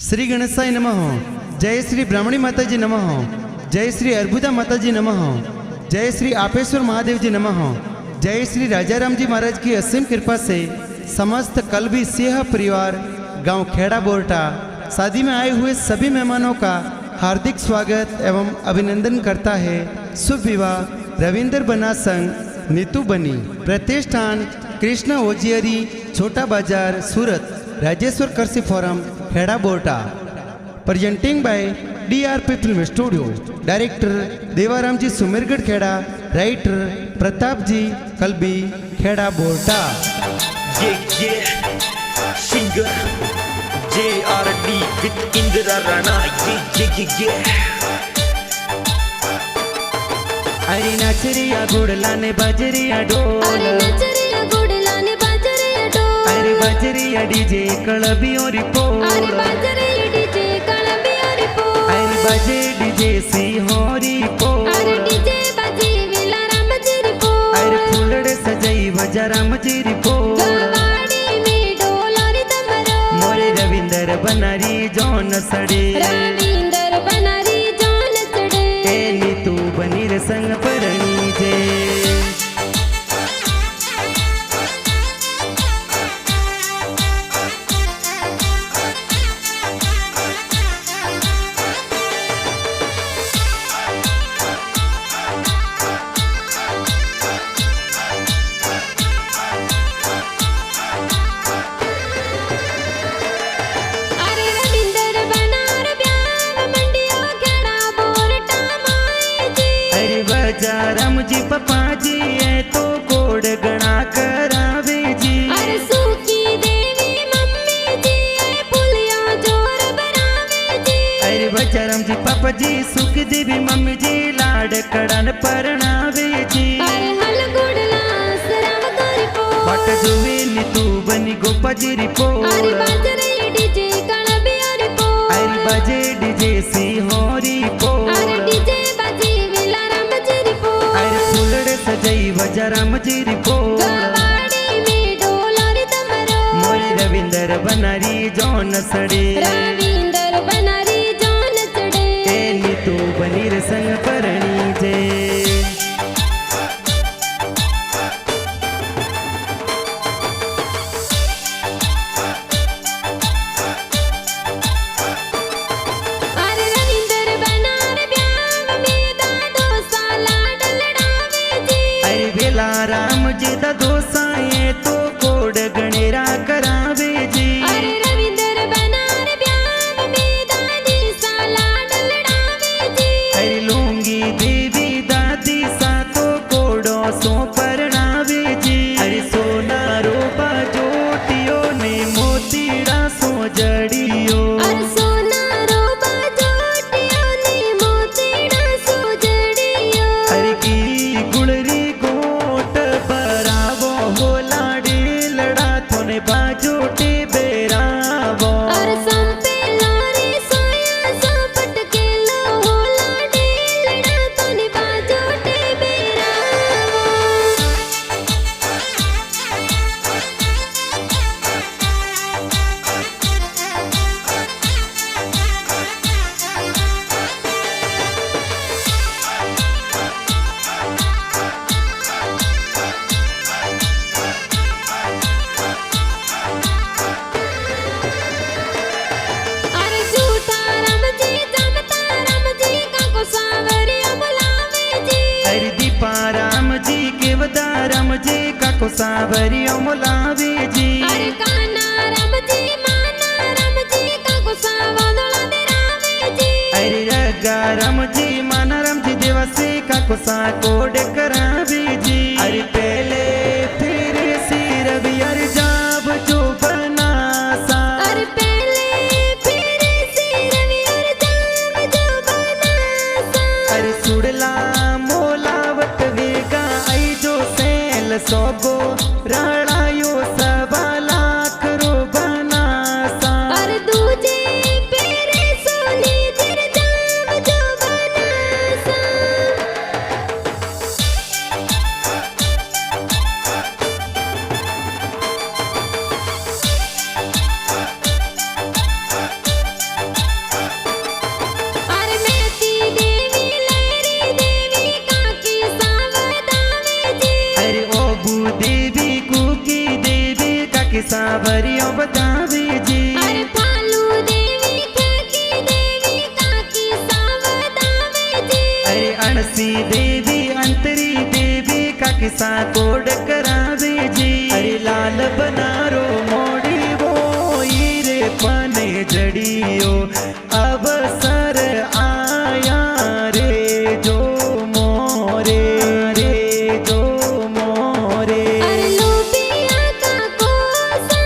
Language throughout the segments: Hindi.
श्री गणेशाय नमः। जय श्री ब्राह्मणी माता जी नमः। जय श्री अर्बुदा माता जी नमः। जय श्री आपेश्वर महादेव जी नमः। जय श्री राजाराम जी महाराज की असीम कृपा से समस्त कलबी सिंह परिवार गांव खेड़ा बोरटा शादी में आए हुए सभी मेहमानों का हार्दिक स्वागत एवं अभिनंदन करता है। शुभ विवाह रविंद्र बना संघ नीतू बनी। प्रतिष्ठान कृष्ण ओजियरी छोटा बाजार सूरत राजेश्वर कृषि forum Kheda Borta. Presenting by DRP film studio. Director Devaram ji Sumergarh Kheda. Writer Pratap ji Kalbi Kheda Borta. Singer JRD with Indira Rana. अरे नाचरिया गुड़ला ने बजरिया ढोल। अरे बजरिया डीजे कलबी और पोल। अरे बजे डीजे सिंहोरी पोल। अरे फूलड़े सजाई बजाराम जीरी पोल। मोरे रविंदर बनारी जौन सड़े। ए नीतू बनी रे संग परणी जे। राम जी पपा जी है तो कोड गणा करावे जी। अरे सुखी देवी मम्मी जी है पुलिया जोर बनावे जी। अरे बचाराम जी पापा जी सुख देवी मम्मी जी लाड कड़न परणावे जी। अरे हल गुड़ला सराम करी पो। बट जुवे नीतू बनी गोपा जी रिपो। अरे बाजरे डीजे कलबी अरे पो। अरे बजे डीजे सिंहोरी पो। अरे डीजे बाजी विला राम जी रिपो। अरे फूलड़े सजाई बजाराम जी रिपो। गवाड़ी में ढोलरी तमरो। मोरी रविंदर बनारी जौन सड़े। रविंदर बनारी जौन सड़े। ए नीतू बनी रे संग परणी जे। अरे रविंदर बनार ब्याह में दादो साला डलड़ावे जी। अरे बेला राम जी दा दोसाए तो कोड गणेरा करावे जी। अरे रविंदर बनार ब्याह में दादी साला डलड़ावे जी। अरे लूंगी देवी दादी सा तो कोडो सो परणावे जी। अरे सोना रोबा जोटियो ने मोतीड़ा सो जड़ियो। अरे सोना रोबा जोटियो ने मोतीड़ा सो जड़ियो। अरे की गुड़री गोट बरावो हो लाडी लड़ा थोने बाजोटे बेरावो। अरे संपे लारे सोया संपट के लो होला डेलड़ा तोने बाजोटे बेरावो। अरे झूठा राम जी जमता राम जी काको सावरिया बुलावे जी। अरे दीपा राम जी के वदा राम जी काको सावरियो मुलावे जी। अरे काना राम जी माना राम जी काको सावदोला देरावे जी। अरे रगा राम जी माना राम जी देवासे काको सा कोड करावे जी। अरे पहले फिर सिर भी अरे जाब जो बनासा। अरे पहले फिर सिरवी और जाम जो बनासा। अरे सुड़ला मोलावट वेगा आई जो सेल सोगो राणायो सवा लाख रो बनासा। अरे दूजे फिर सोनी जिर जाम जो बनासा। सावरियों बतावे जी। अरे फालू देवी खकी देवी काकी सावदावे जी। अरे अणसी देवी अंतरी देवी का किसा कोड करावे जी। अरे लाल बनारो मोड़ी वो हीरे पने जड़ियो अवसर आया रे जो मोरे रे जो मोरे। अरे लोबिया का कोसा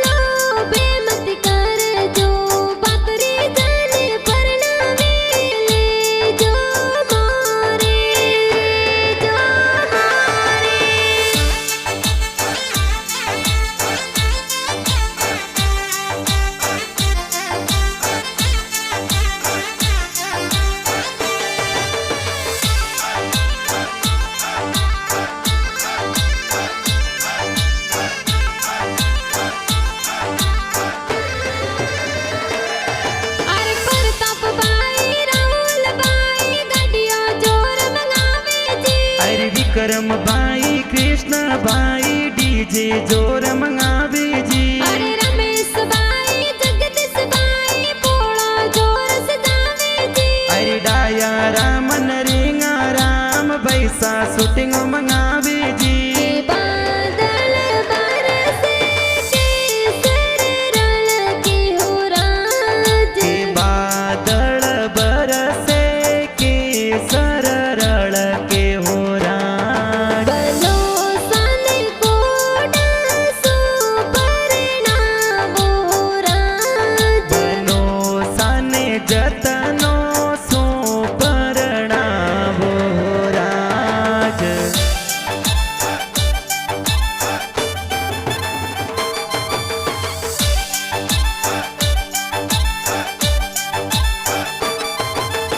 लोबे मत कर जो बकरी जाने परनावे ले जो मोरे जो मोरे। अरे प्रताप बाई राहुल बाई गडियो जोर मंगावे जी। अरे विक्रम भाई कृष्ण भाई डीजे जोर मंगावे जी। अरे रमेश बाई जगदीश बाई पोड़ा जोर सजावे जी। अरे डाया राम नरेंगा राम बैसा शूटिंग मंगावे जी। के बादल बरसे केसर रल के हो राज। के बादल बरसे के सररल के हो राज। बलो सन कोडा सो परिणामो राज। बनो साने जतनो सो परणावो राज।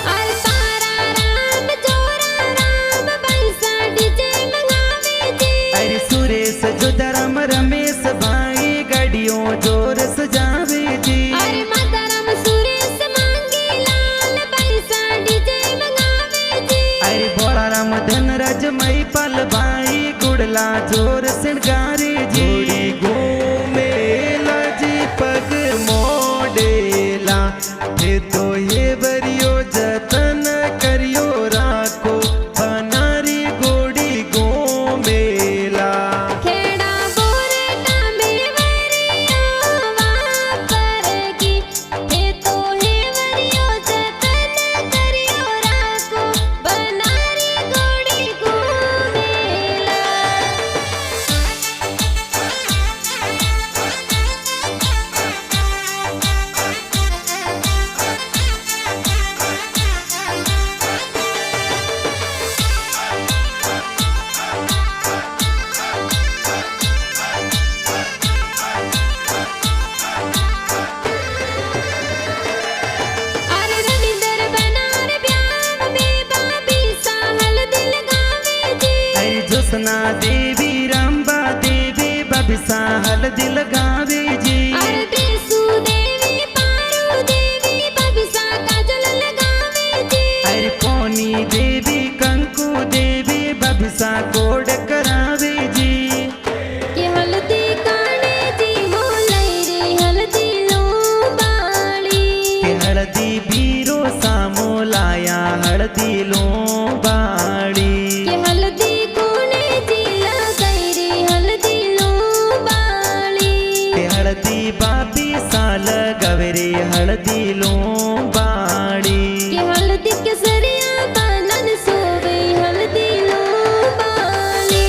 अरे तारा राम जोरा राम पैसा डीजे मंगावे जी। अरे सुरेश जोधराम रमेश भाई गाड़ियों जोर सजावे जी। अरे माताराम सुरेश मांगी लाल पैसा डीजे मंगावे जी। अरे भोलाराम धनराज महिपाल भाई गुड़ला जोर सिंगारे जी। घूमेला जी पग मोडेला हे तो ये बरियो जतन करियो राखो बनारी गोड़ी घूमेला। खेड़ा बोरे टामे वरियो वापरगी हे तो हे वरियो जतन करियो राखो बनारी गोड़ी घूमेला। अरे रविंदर बनार ब्याह में बाबी सा हल्दी लगावे जी। अरे जोसना देवी रंबा देवी बबिसा हल्दी लगावे जी। अरे देसु देवी पारू देवी बबिसा काजल लगावे जी। अरे कोनी देवी कंकु देवी बबिसा कोड करावे जी। के हल्दी काने जी मोलाई रे हल्दी लो बाली। के हळदी बीरो सामो लाया हळदी लो बाड़ी। के हल्दी कोने जी लगाई रे हल्दी लो बाली। के हळदी बाबी साल गवरे हळदी लो बाड़ी। के हल्दी के सरिया बानन सोवे हल्दी लो बाली।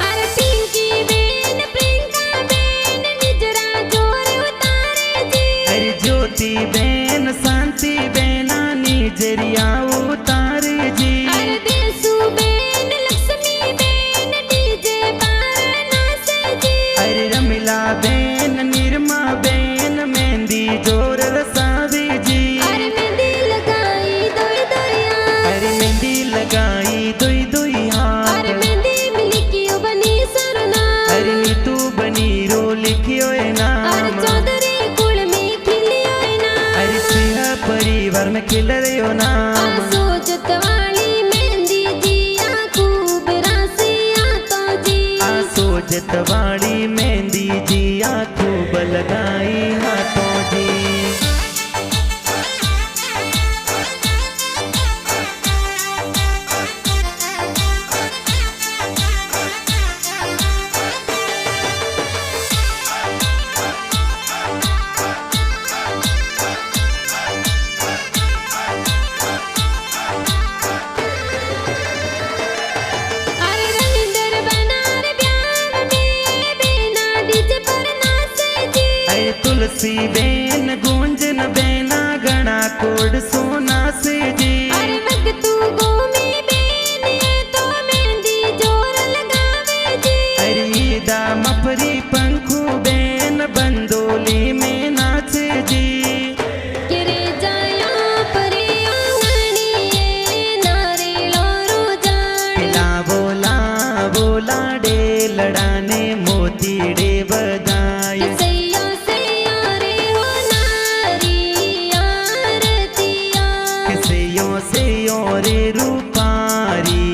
अरे पिंकी बेन प्रियंका बेन निजरा जोर उतारे जी। अरे ज्योति बेन शांति बेना निजरिया उतारे जी। अरे देसु बेन लक्ष्मी बेन डीजे बार नाचे जी। अरे रमिला बेन निर्मा बेन मेहंदी जोर रसावे जी। अरे मेहंदी लगाई दोई दोई हाथ। अरे मेहंदी लगाई दुई दुई हाथ। अरे मेहंदी मिली क्यों बनी सरना। अरे नीतू बनी रो लिखियो ए अरे नाम। चौधरी कुल में खिलियो ना। अरे सिंह परी में खिल रहो नाम। सोचत वाली मेहंदी जी आ खूब रासिया तो जी। सोचत वाली मेहंदी जी आ खूब लगाई हाथों जी। अरे रविंदर बनार ब्याह में बिना डीजे पर नाचे जी। अरे तुलसी बेन गुंजन बेना गणा कोड सोना से जी। अरे वग तू गोमी बेन ये तो मेहंदी जोर लगावे जी। अरे ईदा मफरी पंखू बेन बंदोली में नाचे जी। किरे जाया परे आंगणी ये नारियल रो जान। बोला बोला डे लड़ाने मोती डे बधाई। सैया सैया रे हो नारी आरतिया। से यो रे रूपारी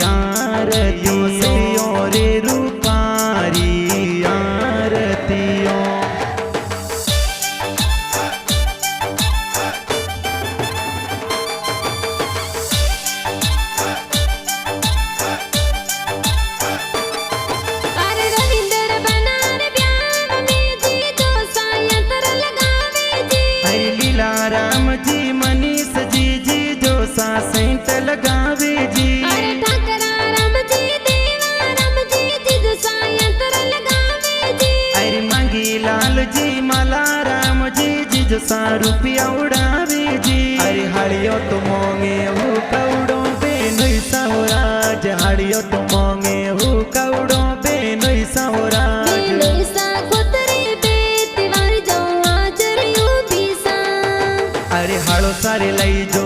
आरतियों से यो रे रूपारी आरतियों। अरे रविंदर बनार ब्याह में जी जो सायंत्र लगावे जी। अरे लीला राम जी मनीष जी जी जो सा सेंट लगावे जी। अरे ठाकरा राम जी देवा राम जी जी जो सायंत्र लगावे जी। अरे मांगी लाल जी माला राम जी जी जो सा रुपया उड़ावे जी। अरे हड़ियो तो मोंगे हो कौड़ो बेनोई सावराज। हड़ियो तो मोंगे हो कौड़ो बेनोई सावराज। बेनोई सा कोतरी बेतिवार जो आचरियो बीसा। अरे हाड़ो सारे लई जो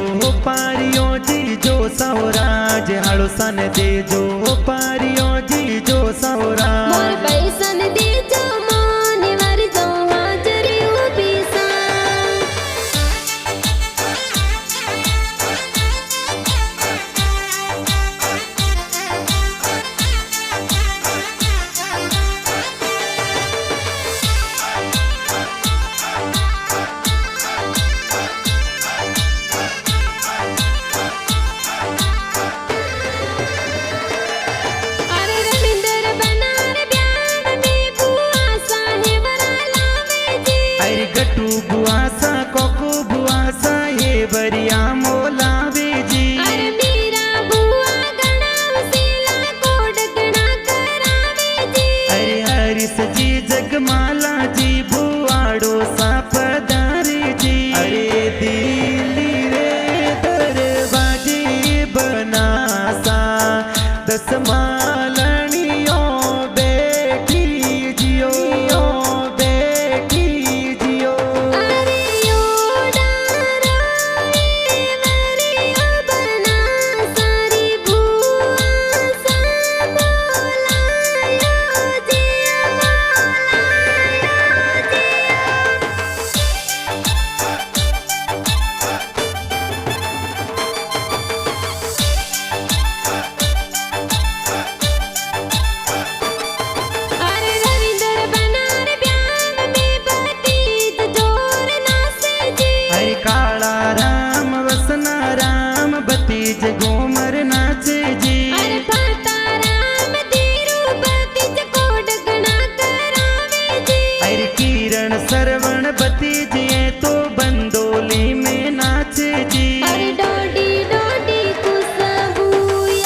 पारियो जी जो सावराज। हाड़ो सन दे जो पारियो जी जो मोर सावराज। पैसन दे जो मोने वार जो आचरियो बीसा। अरे रविंदर बनार ब्याह में बुआ साहेब लावे जी। अरे गटू बुआसा कोको बुआसा ये बरिया मोलावे जी। अरे मीरा बुआ गणा उसीला कोड गणा करावे जी। अरे हरिस जी जगमाला जी बुआड़ो सा पधारे जी। अरे दिल्ली रे दरवाजे बनासा दस मालनियों बेटी जियो बेटी जियो। अरे यो डारा मरिया बना सारी बुआ सा बोलायो जिया बोलायो जिया। अरे रविंदर बनार ब्याह में बतीत जोर नाचे जी। अरे काला राम वसना राम बतीज गोमर नाचे जी। अरे फाटा राम धीरू बतीत कोड गणा करावे जी। अरे किरण सरवण बतीज ये तो बंदोली में नाचे जी। अरे डोडी डोडी खुशबू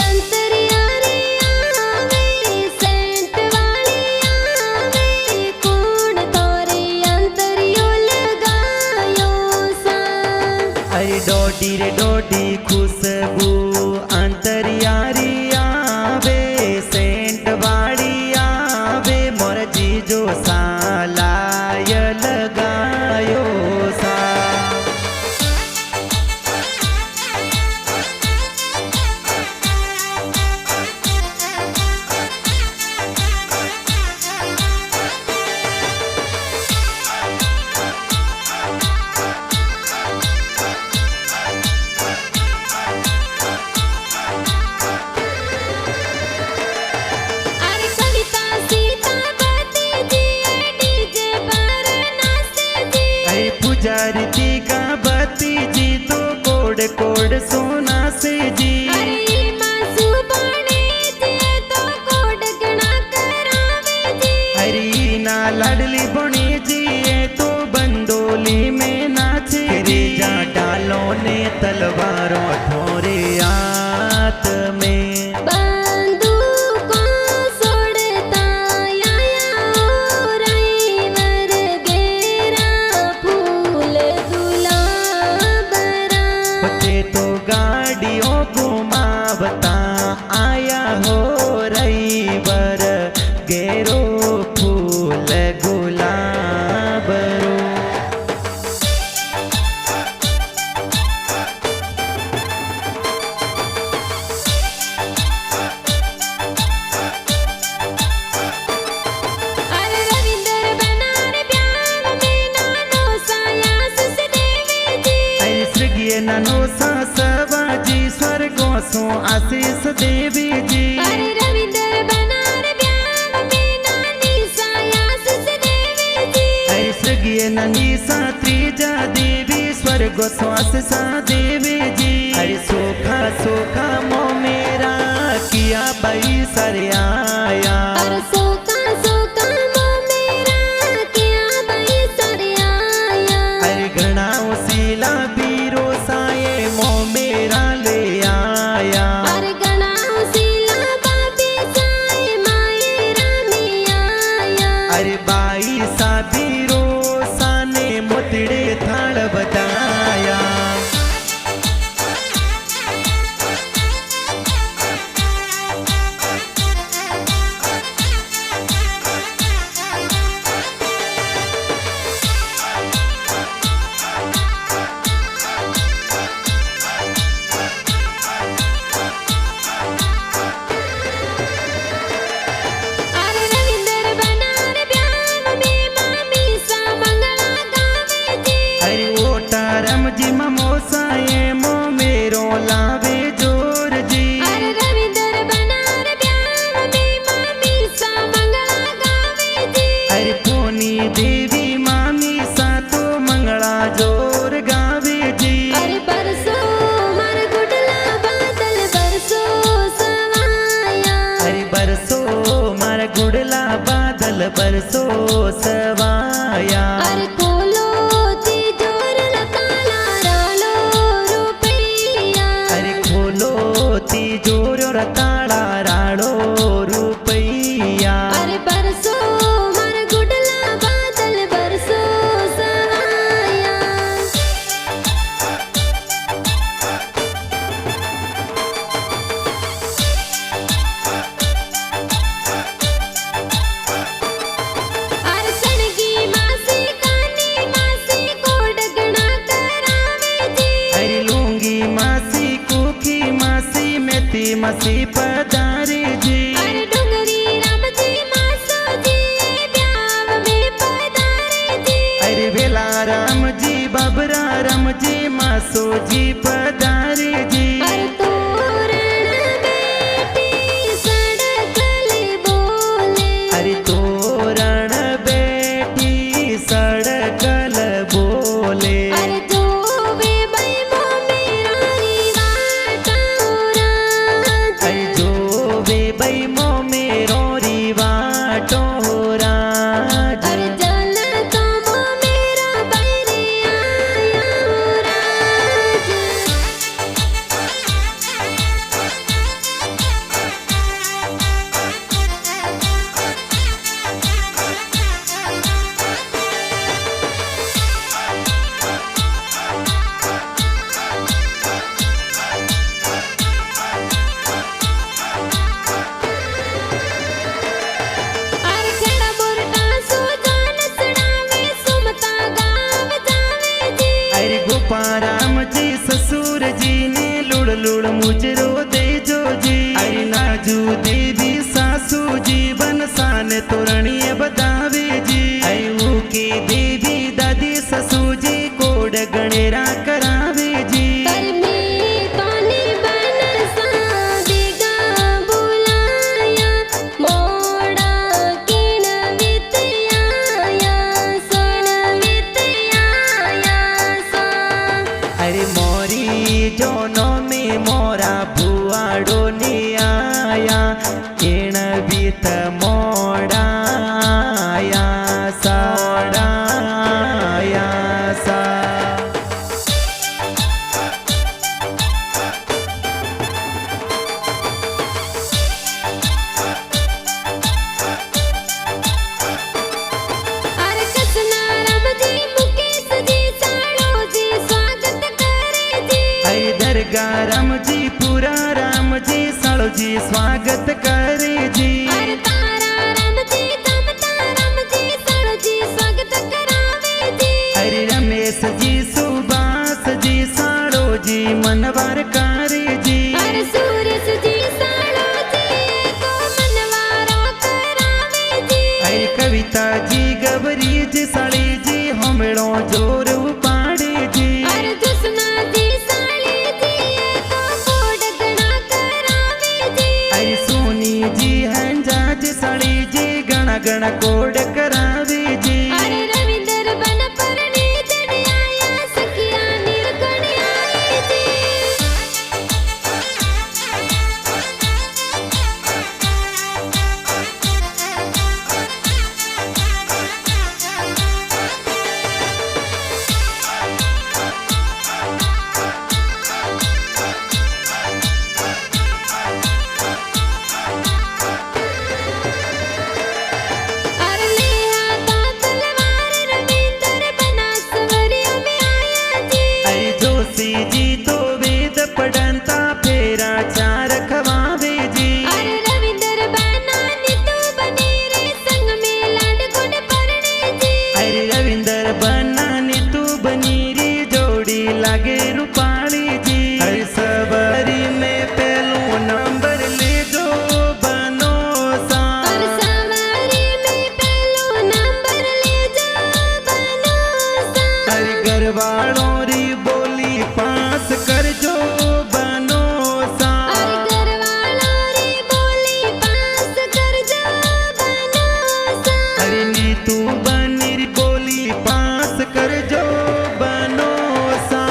अंतरिया रे आवे सेंट वाली आवे। कौन तोरे अंतरियो लगायो सा। अरे डोडी रे डोडी खुशबू अंतरिया आरती का बत्ती जी तो कोड कोड सोना से जी। अरे मासू बने जे तो कोड गणा करावे जी। अरे ना लाडली बने जी ये तो बंदोली में नाचे रे जा डालो ने तलवारों ठोरे हाथ में। बंदूकों सोड़ता आया ड्राइवर गेरा फूल गुलाबरा। ते तो गाड़ियों घुमावता आया हो रईवर गेरो फूल गुलाबरो। अरे रविंदर बनार ब्याह में नानो साया सुसदेवे जी। अरे स्वर्गीय ननो सासवाजी स्वर्गों सो आशीष देवी जी। अरे रविंदर बनार ब्याह में नानी साया सुसदेवे जी। अरे स्वर्गीय ननी सा त्रिजा देवी स्वर्गो सो आशीष देवी जी। अरे सोखा सोखा मो मेरा किया बई सरयाया। अरे सोका सोका मो मेरा किया बई सरयाया। अरे घना उसीला बीरो साये मो मेरा ले आया। अरे गणा उसीला बाबी साए माए रामी आया। अरे बाई सा बीरो साने मोतड़े थाल बताया। अरे रविंदर बनार ब्याह में मामी सा मंगला गावे जी। अरे ओटा रम जी ममोसा ये मो मेरो लावे जोर जी। अरे रविंदर बनार ब्याह में मामी सा मंगला गावे जी। अरे पोनी देवी मामी सा तो मंगला जोर गावे जी। अरे बरसो मर गुडला बादल बरसो सवाया। अरे बरसो मार गुड़ला बादल बरसो सवाया। अरे खोलो तिजोर लताला रालो रुपैया। अरे खोलो तिजोर और ताला राड़ो रुपैया। अरे बरसो मर गुडला बादल बरसो सवाया। अरे सनगी मासी कानी मासी कोड गणा करावे जी। अरे लूंगी मासी कुखी मासी मेथी मासी पधारे जी। अरे डुंगरी राम जी मासो जी ब्याह में पधारे जी। अरे वेला राम जी बबरा राम जी मासो जी पधारे जी। अरे तोरण बेटी सड़कल बोले। अरे तोरण बेटी सड़कल बोले। अरे जो वे बई मो मेरा रिवाटा राज। अरे जो वे बई मो मेरो रिवाटो राज। अरे जल तो मो मेरा बैरे आया राज। अरे खेड़ा बुरटा सो जान सड़ावे सुमता गाव जावे जी। अरे गोपाराम जी ससुर जी ने लुड़ लुड़ मुजरो दे जो जी। अरे नाजू देवी सासू जी बनसान तोरणीय बतावे जी। अरे के देवी दादी ससू जी कोड गणेरा करावे जी। कर्मी तोनी बन सादिगा बुलाया। मोड़ा किण वित आया सोन वित आया ગીત મોડાયા સા અરે કૃષ્ણ રામજી મુકેશજી સાળોજી સ્વાગત કરે જી અરે દરગાહ રામજી પુરા રામજી સાળોજી સ્વાગત કરે જી અરે તારા રામજી જમતા રામજી સાળોજી સ્વાગત કરાવે જી અરે રમેશજી સુભાષજી સાળોજી મનવાર કારેજી અરે સુરેશજી સાળોજી તો મનવારો કરાવે જી અરે કવિતાજી ગબરીજી સાળીજી હોમેળો જોર ઉપાડેજી અરે જસનાજી સાળીજી તો કોડગણા કરાવે જી અરે સોનીજી હંજાજી સાળીજી ગણા ગણા કોડ કરાવેજી અરે રવિન્દર બન પરણી જડિયાયા સખિયા નિર્ગણ્યાય જી अरे ले आता तलवार रविंदर बना सवरियों में आया जी अरे जोशीजी तो वेद पढ़नता फेरा चार खवावेजी अरे रविंदर बना नीतू बनी रे संग में लाड गुण परणे जी अरे रविंदर बनानी तू बनी री जोड़ी लागे रूपाली जी अरे सबरी में पहलो नंबर ले जो बनो सा और सवारी में पहलो नंबर ले जा बनो सा अरे घरवालों री बोली पास कर जो बनो सा अरे घरवालों री बोली पास कर जा बनो सा अरे नी तू बनी री बोली पास कर जो बनो सा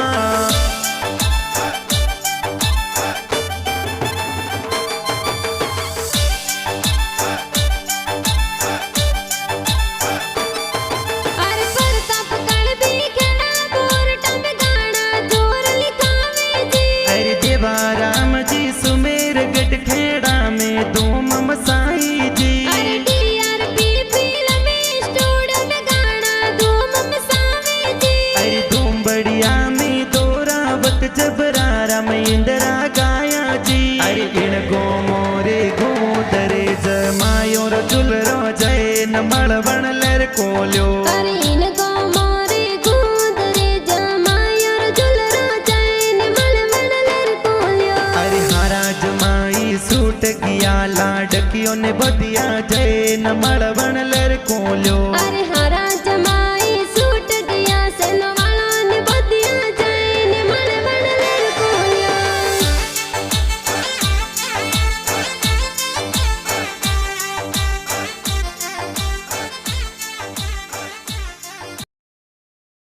अरे प्रताप कण भी खेड़ा बोरटा में गाना जोर लिखावे जी अरे देवा राम जी सुमेर गट खेड़ा में धूम मसाई जी अरे डीआरपी फिल्म स्टूडियो में गाना धूम मसावे जी अरे धूम बढ़िया में दोरावत जबरारा में इंदिरा गाया जी अरे इण गो मोरे गो दरे जमायो रो चुलरो जय न मळवण लर कोल्यो अरे इनको मोरे गूंद रे जमायोर झुलरो जैन मलमल लर कोल्यो अरे हारा जमाई सूट गया लाडकियों ने बदिया जय न मळवण लर कोल्यो अरे